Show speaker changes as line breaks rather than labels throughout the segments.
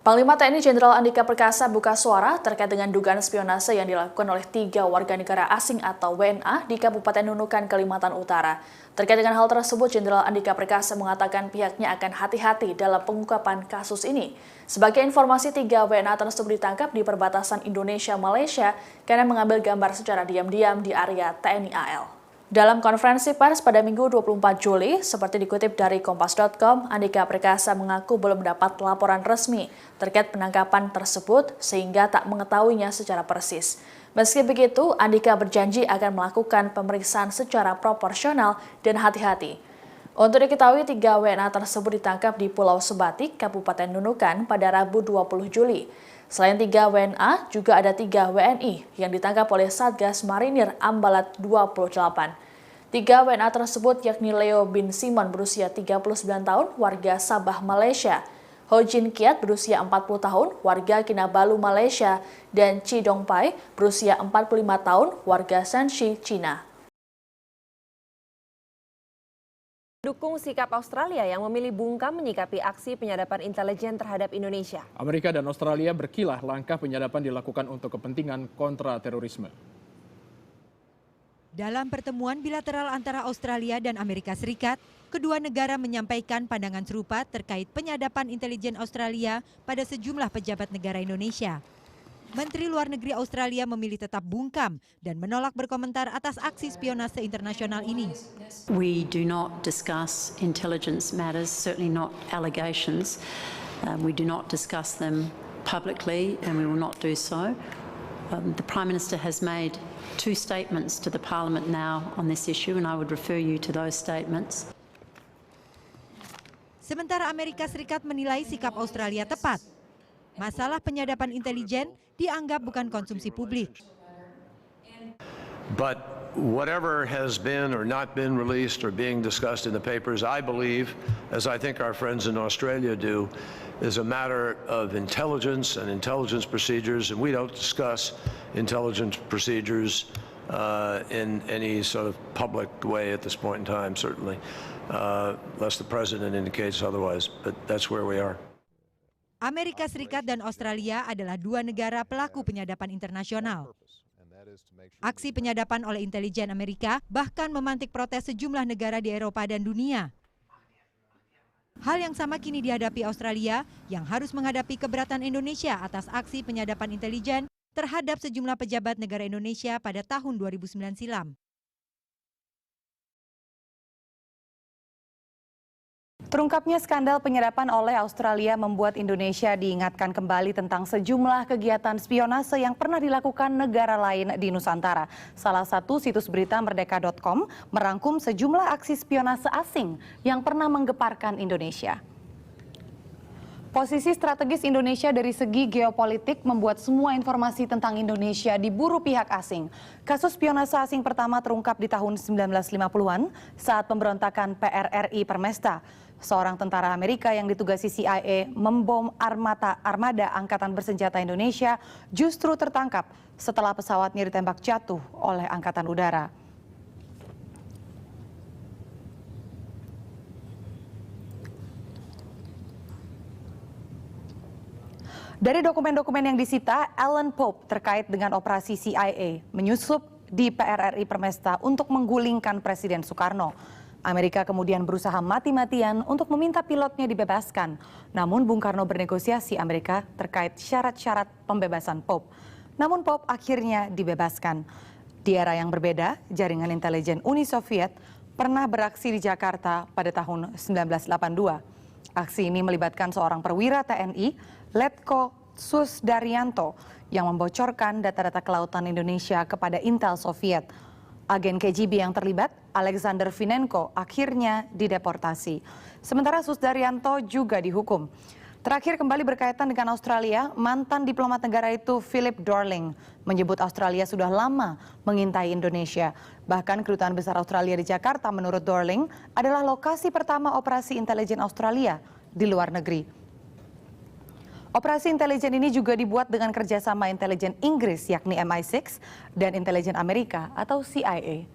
Panglima TNI Jenderal Andika Perkasa buka suara terkait dengan dugaan spionase yang dilakukan oleh 3 warga negara asing atau WNA di Kabupaten Nunukan, Kalimantan Utara. Terkait dengan hal tersebut, Jenderal Andika Perkasa mengatakan pihaknya akan hati-hati dalam pengungkapan kasus ini. Sebagai informasi, 3 WNA tersebut ditangkap di perbatasan Indonesia-Malaysia karena mengambil gambar secara diam-diam di area TNI AL. Dalam konferensi pers pada Minggu 24 Juli, seperti dikutip dari Kompas.com, Andika Perkasa mengaku belum mendapat laporan resmi terkait penangkapan tersebut sehingga tak mengetahuinya secara persis. Meski begitu, Andika berjanji akan melakukan pemeriksaan secara proporsional dan hati-hati. Untuk diketahui, 3 WNA tersebut ditangkap di Pulau Sebatik, Kabupaten Nunukan pada Rabu 20 Juli. Selain 3 WNA, juga ada 3 WNI yang ditangkap oleh Satgas Marinir Ambalat 28. 3 WNA tersebut yakni Leo bin Simon berusia 39 tahun, warga Sabah, Malaysia, Ho Jin Kiat berusia 40 tahun, warga Kinabalu, Malaysia, dan Chi Dongpai berusia 45 tahun, warga Shanxi, China.
Dukung sikap Australia yang memilih bungkam menyikapi aksi penyadapan intelijen terhadap Indonesia.
Amerika dan Australia berkilah langkah penyadapan dilakukan untuk kepentingan kontra terorisme.
Dalam pertemuan bilateral antara Australia dan Amerika Serikat, kedua negara menyampaikan pandangan serupa terkait penyadapan intelijen Australia pada sejumlah pejabat negara Indonesia. Menteri Luar Negeri Australia memilih tetap bungkam dan menolak berkomentar atas aksi spionase internasional ini.
We do not discuss intelligence matters, certainly not allegations. We do not discuss them publicly and we will not do so. The Prime Minister has made 2 statements to the Parliament now on this issue and I would refer you to those statements.
Sementara Amerika Serikat menilai sikap Australia tepat. Masalah penyadapan intelijen dianggap bukan konsumsi publik.
But whatever has been or not been released or being discussed in the papers, I believe, as I think our friends in Australia do, is a matter of intelligence and intelligence procedures, and we don't discuss intelligence procedures in any sort of public way at this point in time, certainly, unless the President indicates otherwise, but that's where we are.
Amerika Serikat dan Australia adalah 2 negara pelaku penyadapan internasional. Aksi penyadapan oleh intelijen Amerika bahkan memantik protes sejumlah negara di Eropa dan dunia. Hal yang sama kini dihadapi Australia yang harus menghadapi keberatan Indonesia atas aksi penyadapan intelijen terhadap sejumlah pejabat negara Indonesia pada tahun 2009 silam.
Terungkapnya skandal penyadapan oleh Australia membuat Indonesia diingatkan kembali tentang sejumlah kegiatan spionase yang pernah dilakukan negara lain di Nusantara. Salah satu situs berita merdeka.com merangkum sejumlah aksi spionase asing yang pernah menggeparkan Indonesia. Posisi strategis Indonesia dari segi geopolitik membuat semua informasi tentang Indonesia diburu pihak asing. Kasus spionase asing pertama terungkap di tahun 1950-an saat pemberontakan PRRI Permesta. Seorang tentara Amerika yang ditugasi CIA membom armada Angkatan Bersenjata Indonesia justru tertangkap setelah pesawatnya ditembak jatuh oleh Angkatan Udara. Dari dokumen-dokumen yang disita, Alan Pope terkait dengan operasi CIA menyusup di PRRI Permesta untuk menggulingkan Presiden Soekarno. Amerika kemudian berusaha mati-matian untuk meminta pilotnya dibebaskan. Namun Bung Karno bernegosiasi Amerika terkait syarat-syarat pembebasan Pope. Namun Pope akhirnya dibebaskan. Di era yang berbeda, jaringan intelijen Uni Soviet pernah beraksi di Jakarta pada tahun 1982. Aksi ini melibatkan seorang perwira TNI, Letko Susdaryanto, yang membocorkan data-data kelautan Indonesia kepada Intel Soviet. Agen KGB yang terlibat, Alexander Vinenko, akhirnya dideportasi. Sementara Susdaryanto juga dihukum. Terakhir kembali berkaitan dengan Australia, mantan diplomat negara itu Philip Dorling menyebut Australia sudah lama mengintai Indonesia. Bahkan Kedutaan Besar Australia di Jakarta menurut Dorling adalah lokasi pertama operasi intelijen Australia di luar negeri. Operasi intelijen ini juga dibuat dengan kerjasama intelijen Inggris yakni MI6 dan intelijen Amerika atau CIA.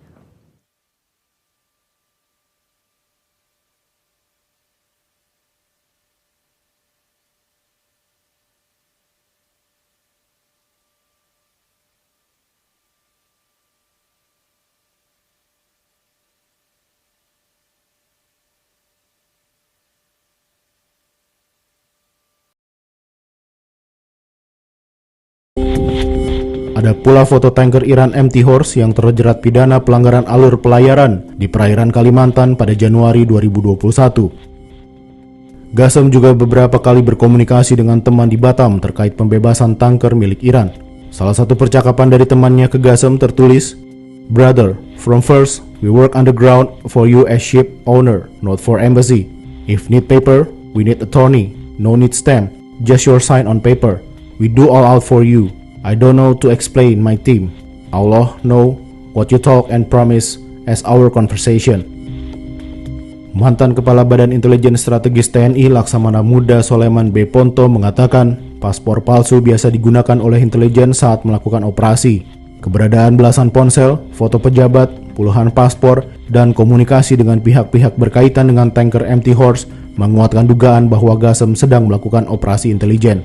Ada pula foto tanker Iran Empty Horse yang terjerat pidana pelanggaran alur pelayaran di perairan Kalimantan pada Januari 2021. Gassam juga beberapa kali berkomunikasi dengan teman di Batam terkait pembebasan tanker milik Iran. Salah satu percakapan dari temannya ke Gassam tertulis, "Brother, from first, we work underground for you as ship owner, not for embassy. If need paper, we need attorney. No need stamp, just your sign on paper. We do all out for you. I don't know to explain my team. Allah know what you talk and promise as our conversation." Mantan Kepala Badan Intelijen Strategis TNI Laksamana Muda Soleman B. Ponto mengatakan paspor palsu biasa digunakan oleh intelijen saat melakukan operasi. Keberadaan belasan ponsel, foto pejabat, puluhan paspor, dan komunikasi dengan pihak-pihak berkaitan dengan tanker Empty Horse menguatkan dugaan bahwa Gassam sedang melakukan operasi intelijen.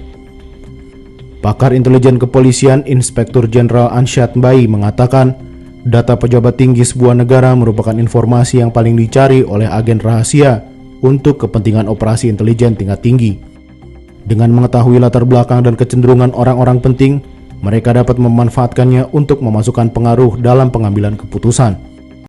Pakar intelijen kepolisian Inspektur Jenderal Ansyad Mbai mengatakan, data pejabat tinggi sebuah negara merupakan informasi yang paling dicari oleh agen rahasia untuk kepentingan operasi intelijen tingkat tinggi. Dengan mengetahui latar belakang dan kecenderungan orang-orang penting, mereka dapat memanfaatkannya untuk memasukkan pengaruh dalam pengambilan keputusan.